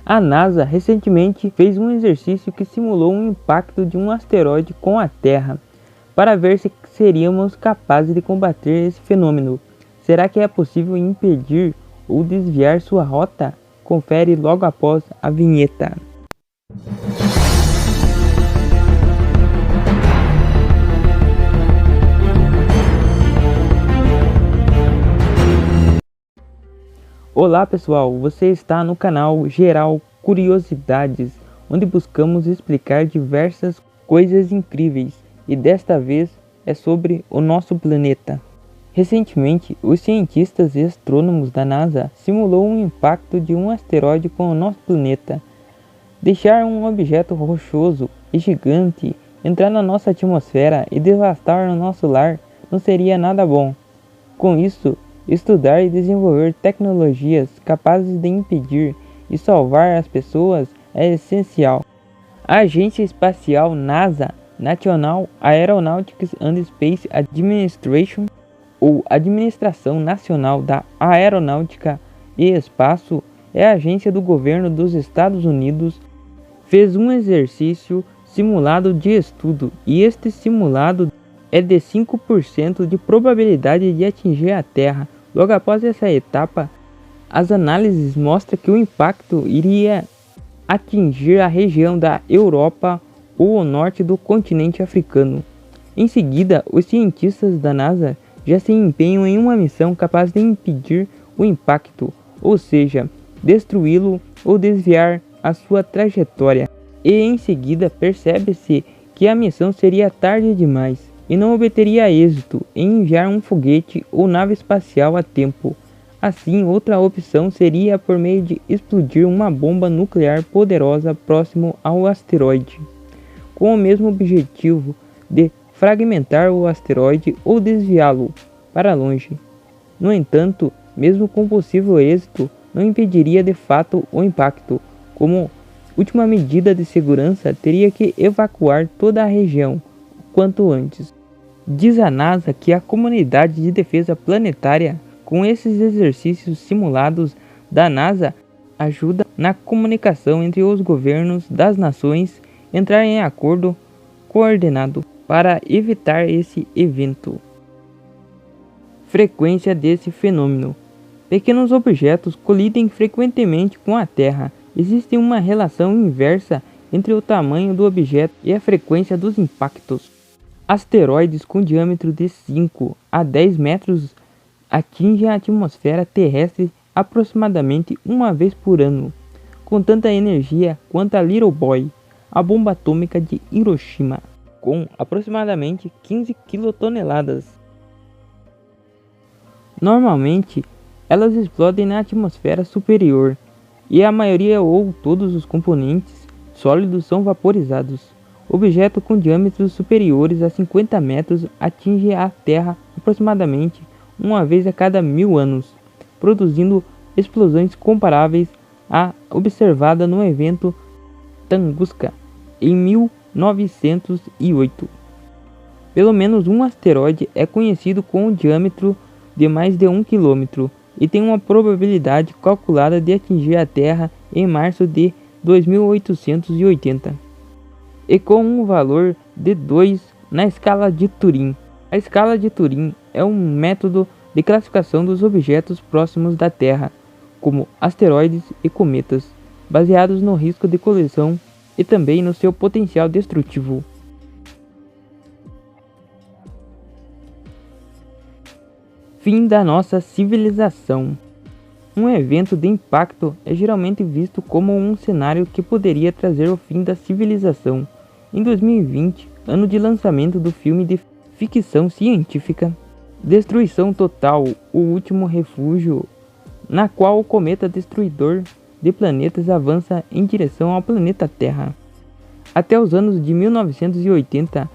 A NASA recentemente fez um exercício que simulou um impacto de um asteroide com a Terra, para ver se seríamos capazes de combater esse fenômeno. Será que é possível impedir ou desviar sua rota? Confere logo após a vinheta. Olá pessoal, você está no canal Geral Curiosidades, onde buscamos explicar diversas coisas incríveis, e desta vez é sobre o nosso planeta. Recentemente, os cientistas e astrônomos da NASA simulou um impacto de um asteroide com o nosso planeta. Deixar um objeto rochoso e gigante entrar na nossa atmosfera e devastar o nosso lar não seria nada bom. Com isso, estudar e desenvolver tecnologias capazes de impedir e salvar as pessoas é essencial. A Agência Espacial NASA, National Aeronautics and Space Administration, ou Administração Nacional da Aeronáutica e Espaço, é a agência do governo dos Estados Unidos, fez um exercício simulado de estudo, e este simulado é de 5% de probabilidade de atingir a Terra. Logo após essa etapa, as análises mostram que o impacto iria atingir a região da Europa ou o norte do continente africano. Em seguida, os cientistas da NASA já se empenham em uma missão capaz de impedir o impacto, ou seja, destruí-lo ou desviar a sua trajetória. E em seguida percebe-se que a missão seria tarde demais e não obteria êxito em enviar um foguete ou nave espacial a tempo. Assim, outra opção seria por meio de explodir uma bomba nuclear poderosa próximo ao asteroide, com o mesmo objetivo de fragmentar o asteroide ou desviá-lo para longe. No entanto, mesmo com possível êxito, não impediria de fato o impacto. Como última medida de segurança, teria que evacuar toda a região o quanto antes. Diz a NASA que a comunidade de defesa planetária, com esses exercícios simulados da NASA, ajuda na comunicação entre os governos das nações entrar em acordo coordenado para evitar esse evento. Frequência desse fenômeno. Pequenos objetos colidem frequentemente com a Terra. Existe uma relação inversa entre o tamanho do objeto e a frequência dos impactos. Asteroides com diâmetro de 5 a 10 metros atingem a atmosfera terrestre aproximadamente uma vez por ano, com tanta energia quanto a Little Boy, a bomba atômica de Hiroshima, com aproximadamente 15 quilotoneladas. Normalmente, elas explodem na atmosfera superior, e a maioria ou todos os componentes sólidos são vaporizados. Objeto com diâmetros superiores a 50 metros atinge a Terra aproximadamente uma vez a cada 1000 anos, produzindo explosões comparáveis à observada no evento Tunguska em 1908. Pelo menos um asteroide é conhecido com um diâmetro de mais de 1 km e tem uma probabilidade calculada de atingir a Terra em março de 2880, e com um valor de 2 na escala de Turing. A escala de Turing é um método de classificação dos objetos próximos da Terra, como asteroides e cometas, baseados no risco de colisão e também no seu potencial destrutivo. Fim da nossa civilização. Um evento de impacto é geralmente visto como um cenário que poderia trazer o fim da civilização. Em 2020, ano de lançamento do filme de ficção científica Destruição Total, O Último Refúgio, na qual o cometa destruidor de planetas avança em direção ao planeta Terra. Até os anos de 1980,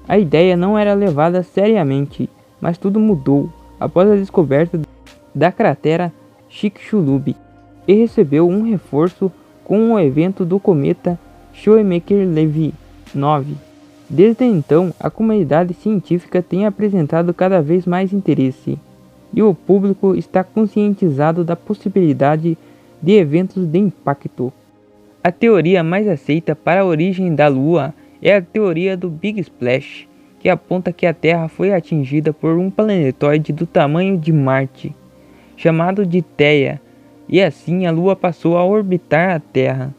a ideia não era levada seriamente, mas tudo mudou após a descoberta da cratera Chicxulub e recebeu um reforço com o evento do cometa Shoemaker-Levy 9. Desde então, a comunidade científica tem apresentado cada vez mais interesse, e o público está conscientizado da possibilidade de eventos de impacto. A teoria mais aceita para a origem da Lua é a teoria do Big Splash, que aponta que a Terra foi atingida por um planetoide do tamanho de Marte, chamado de Theia, e assim a Lua passou a orbitar a Terra.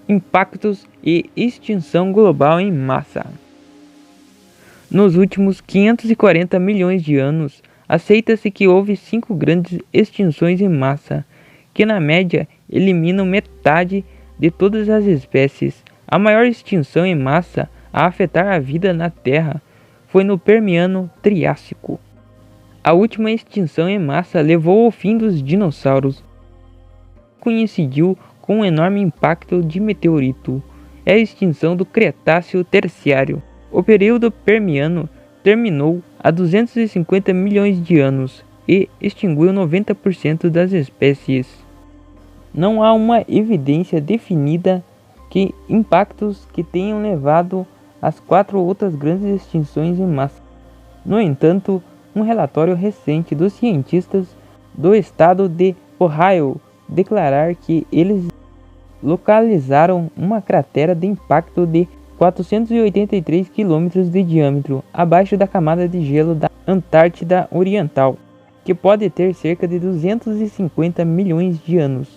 Impactos e extinção global em massa. Nos últimos 540 milhões de anos, aceita-se que houve 5 grandes extinções em massa, que na média eliminam metade de todas as espécies. A maior extinção em massa a afetar a vida na Terra foi no Permiano-Triássico. A última extinção em massa levou ao fim dos dinossauros. Coincidiu com um enorme impacto de meteorito. É a extinção do Cretáceo-Terciário. O período Permiano terminou há 250 milhões de anos e extinguiu 90% das espécies. Não há uma evidência definida que impactos que tenham levado às 4 outras grandes extinções em massa. No entanto, um relatório recente dos cientistas do estado de Ohio declarar que eles localizaram uma cratera de impacto de 483 km de diâmetro abaixo da camada de gelo da Antártida Oriental, que pode ter cerca de 250 milhões de anos,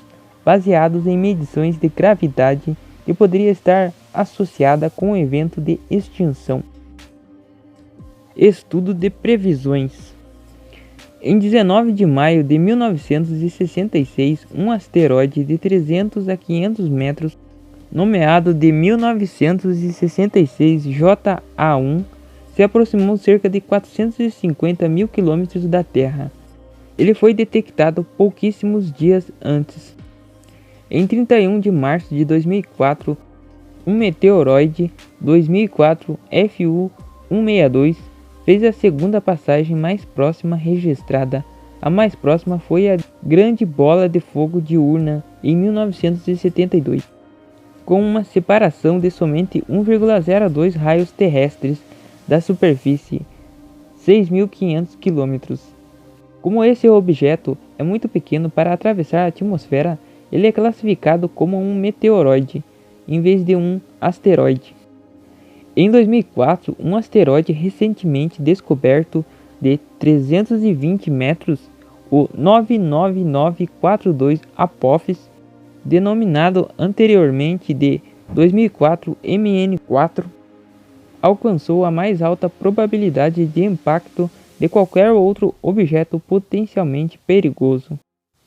baseados em medições de gravidade e poderia estar associada com o evento de extinção. Estudo de previsões. Em 19 de maio de 1966, um asteroide de 300 a 500 metros, nomeado de 1966 JA1, se aproximou cerca de 450 mil quilômetros da Terra. Ele foi detectado pouquíssimos dias antes. Em 31 de março de 2004, um meteoroide 2004 FU-162 fez a segunda passagem mais próxima registrada. A mais próxima foi a Grande Bola de Fogo de Urna em 1972, com uma separação de somente 1,02 raios terrestres da superfície, 6.500 km. Como esse objeto é muito pequeno para atravessar a atmosfera, ele é classificado como um meteoroide, em vez de um asteroide. Em 2004, um asteroide recentemente descoberto de 320 metros, o 99942 Apophis, denominado anteriormente de 2004 MN4, alcançou a mais alta probabilidade de impacto de qualquer outro objeto potencialmente perigoso.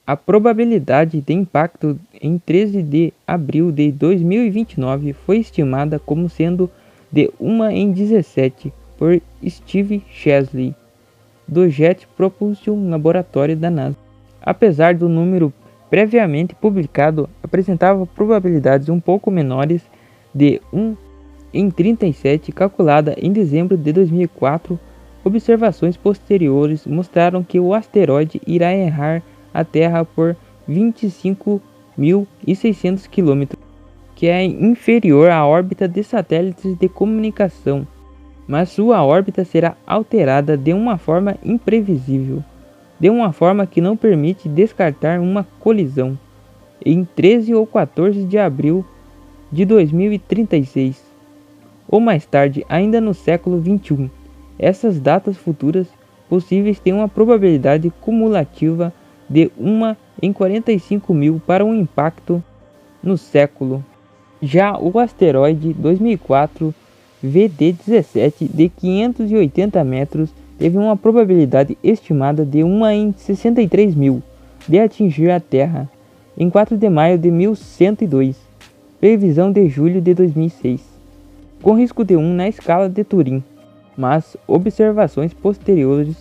A probabilidade de impacto em 13 de abril de 2029 foi estimada como sendo de 1 em 17 por Steve Chesley, do Jet Propulsion Laboratory da NASA. Apesar do número previamente publicado apresentava probabilidades um pouco menores de 1 em 37 calculada em dezembro de 2004, observações posteriores mostraram que o asteroide irá errar a Terra por 25.600 km, que é inferior à órbita de satélites de comunicação, mas sua órbita será alterada de uma forma imprevisível, de uma forma que não permite descartar uma colisão, em 13 ou 14 de abril de 2036, ou mais tarde, ainda no século XXI. Essas datas futuras possíveis têm uma probabilidade cumulativa de 1 em 45.000 para um impacto no século. Já o asteroide 2004 VD17 de 580 metros teve uma probabilidade estimada de 1 em 63.000 de atingir a Terra em 4 de maio de 1102, previsão de julho de 2006, com risco de 1 na escala de Turing, mas observações posteriores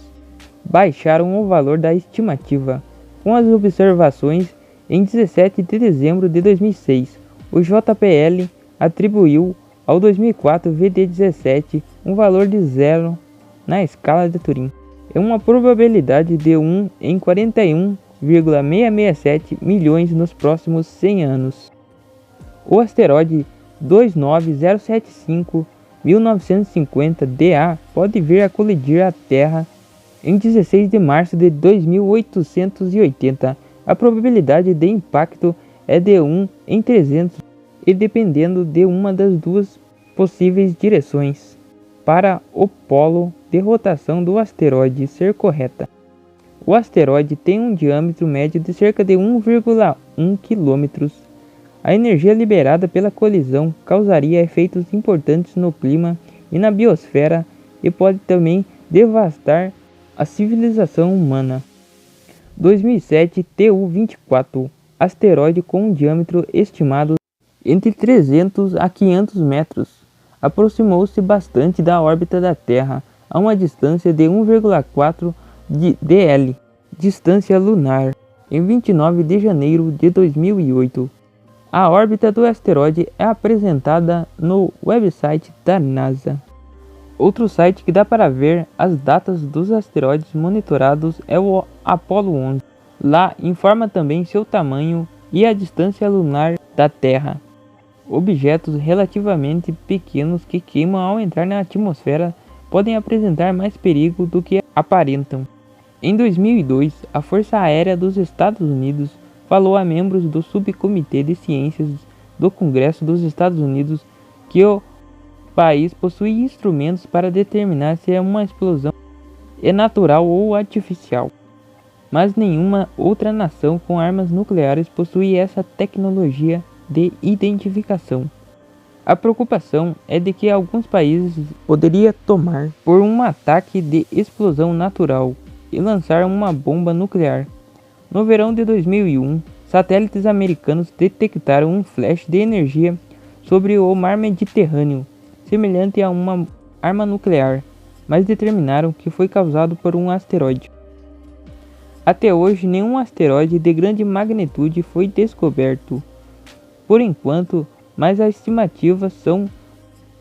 baixaram o valor da estimativa. Com as observações em 17 de dezembro de 2006, o JPL atribuiu ao 2004 VD17 um valor de 0 na escala de Turing. É uma probabilidade de 1 em 41,667 milhões nos próximos 100 anos. O asteroide 29075 1950 DA pode vir a colidir a Terra em 16 de março de 2880 A probabilidade de impacto é de 1 em 300 e dependendo de uma das duas possíveis direções para o polo de rotação do asteroide ser correta. O asteroide tem um diâmetro médio de cerca de 1,1 km. A energia liberada pela colisão causaria efeitos importantes no clima e na biosfera e pode também devastar a civilização humana. 2007 TU-24, asteroide com um diâmetro estimado entre 300 a 500 metros, aproximou-se bastante da órbita da Terra a uma distância de 1,4 dl, distância lunar, em 29 de janeiro de 2008. A órbita do asteroide é apresentada no website da NASA. Outro site que dá para ver as datas dos asteroides monitorados é o Apollo 11. Lá informa também seu tamanho e a distância lunar da Terra. Objetos relativamente pequenos que queimam ao entrar na atmosfera podem apresentar mais perigo do que aparentam. Em 2002, a Força Aérea dos Estados Unidos falou a membros do Subcomitê de Ciências do Congresso dos Estados Unidos que o país possui instrumentos para determinar se uma explosão é natural ou artificial, mas nenhuma outra nação com armas nucleares possui essa tecnologia de identificação. A preocupação é de que alguns países poderiam tomar por um ataque de explosão natural e lançar uma bomba nuclear. No verão de 2001, satélites americanos detectaram um flash de energia sobre o mar Mediterrâneo, semelhante a uma arma nuclear, mas determinaram que foi causado por um asteroide. Até hoje, nenhum asteroide de grande magnitude foi descoberto, por enquanto, mas as estimativas são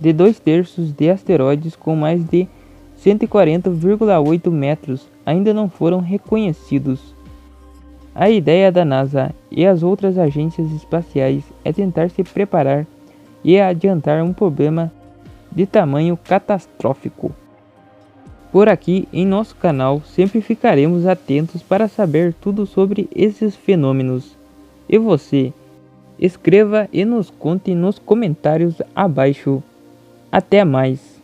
de 2/3 de asteroides com mais de 140,8 metros ainda não foram reconhecidos. A ideia da NASA e as outras agências espaciais é tentar se preparar e adiantar um problema de tamanho catastrófico. Por aqui em nosso canal sempre ficaremos atentos para saber tudo sobre esses fenômenos. E você? Escreva e nos conte nos comentários abaixo. Até mais!